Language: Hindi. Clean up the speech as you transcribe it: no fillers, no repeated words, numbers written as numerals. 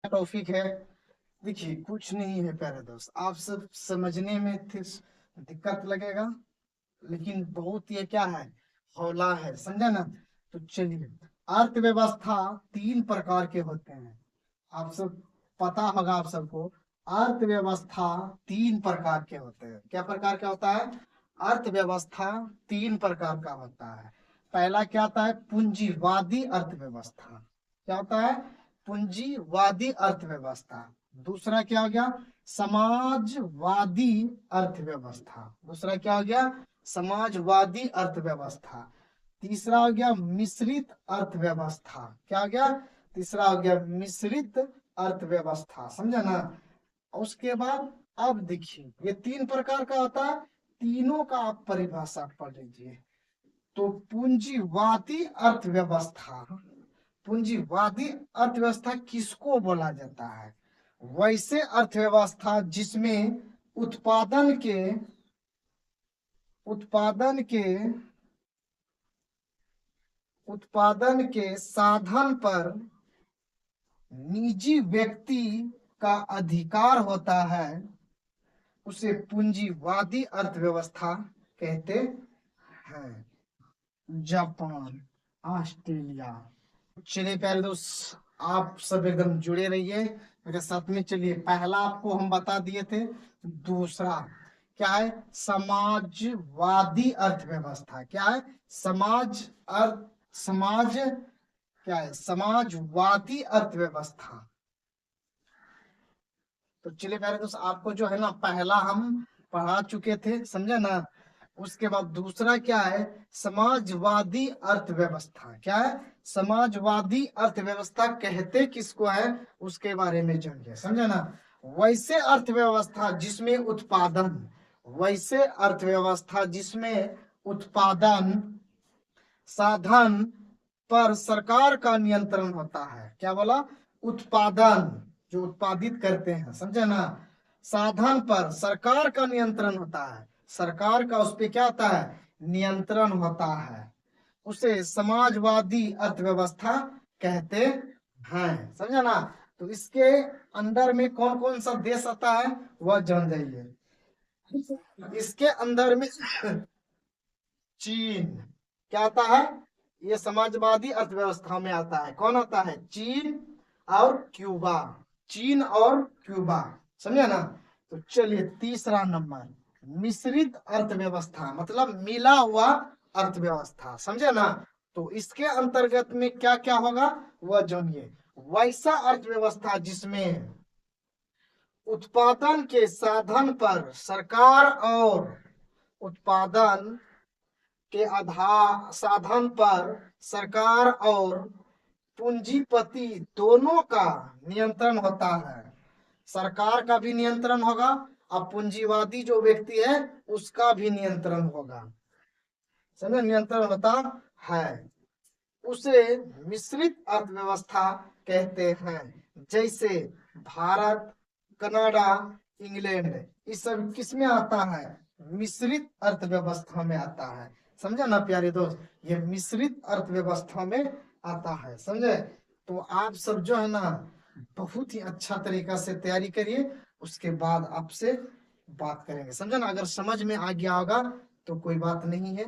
टॉपिक है। देखिए कुछ नहीं है प्यारे दोस्त, आप सब समझने में दिक्कत लगेगा, लेकिन बहुत ये क्या है, हौला है, समझे ना। तो चलिए, अर्थव्यवस्था तीन प्रकार के होते हैं। आप सब पता होगा आप सबको, अर्थव्यवस्था तीन प्रकार के होते हैं। क्या प्रकार का होता है? अर्थव्यवस्था तीन प्रकार का होता है। पहला क्या होता है? पूंजीवादी अर्थव्यवस्था। क्या होता है? पूंजीवादी अर्थव्यवस्था। दूसरा क्या हो गया? समाजवादी अर्थव्यवस्था। दूसरा क्या हो गया? समाजवादी अर्थव्यवस्था। तीसरा हो गया मिश्रित अर्थव्यवस्था। क्या हो गया? तीसरा हो गया मिश्रित अर्थव्यवस्था। समझा ना। उसके बाद अब देखिए, ये तीन प्रकार का होता है, तीनों का आप परिभाषा पढ़ लीजिए। तो पूंजीवादी अर्थव्यवस्था, पूंजीवादी अर्थव्यवस्था किसको बोला जाता है? वैसे अर्थव्यवस्था जिसमें उत्पादन के उत्पादन के उत्पादन के साधन पर निजी व्यक्ति का अधिकार होता है, उसे पूंजीवादी अर्थव्यवस्था कहते हैं। Japan, Australia. चलिए प्यारे दोस्त, आप सब एकदम जुड़े रहिए मेरे साथ में। चलिए, पहला आपको हम बता दिए थे। दूसरा क्या है? समाजवादी अर्थव्यवस्था। क्या है? समाज क्या है? समाजवादी अर्थव्यवस्था। तो चलिए प्यारे दोस्त, आपको जो है ना, पहला हम पढ़ा चुके थे, समझे ना। उसके बाद दूसरा क्या है? समाजवादी अर्थव्यवस्था। क्या है? समाजवादी अर्थव्यवस्था कहते किसको है, उसके बारे में जानिए, समझे ना। वैसे अर्थव्यवस्था जिसमें उत्पादन वैसे अर्थव्यवस्था जिसमें उत्पादन साधन पर सरकार का नियंत्रण होता है। क्या बोला? उत्पादन, जो उत्पादित करते हैं, समझे ना। साधन पर सरकार का नियंत्रण होता है, सरकार का उस पे क्या होता है? नियंत्रण होता है, उसे समाजवादी अर्थव्यवस्था कहते हैं, समझे ना। तो इसके अंदर में कौन कौन सा देश आता है, वह जान जाइए। इसके अंदर में चीन क्या आता है? ये समाजवादी अर्थव्यवस्था में आता है। कौन आता है? चीन और क्यूबा। चीन और क्यूबा, समझे ना। तो चलिए, तीसरा नंबर मिश्रित अर्थव्यवस्था, मतलब मिला हुआ अर्थव्यवस्था, समझे ना। तो इसके अंतर्गत में क्या क्या होगा, वह जानिए। वैसा अर्थव्यवस्था जिसमें उत्पादन के साधन पर सरकार और उत्पादन के आधार साधन पर सरकार और पूंजीपति दोनों का नियंत्रण होता है। सरकार का भी नियंत्रण होगा और पूंजीवादी जो व्यक्ति है उसका भी नियंत्रण होगा, समझे, नियंत्रण होता है। उसे मिश्रित अर्थव्यवस्था कहते हैं। जैसे भारत, कनाडा, इंग्लैंड, इस सब किस में आता है? मिश्रित अर्थव्यवस्था में आता है, समझे ना प्यारे दोस्त। ये मिश्रित अर्थव्यवस्था में आता है, समझे। तो आप सब जो है ना, बहुत ही अच्छा तरीका से तैयारी करिए, उसके बाद आपसे बात करेंगे, समझे ना। अगर समझ में आ गया होगा तो कोई बात नहीं है,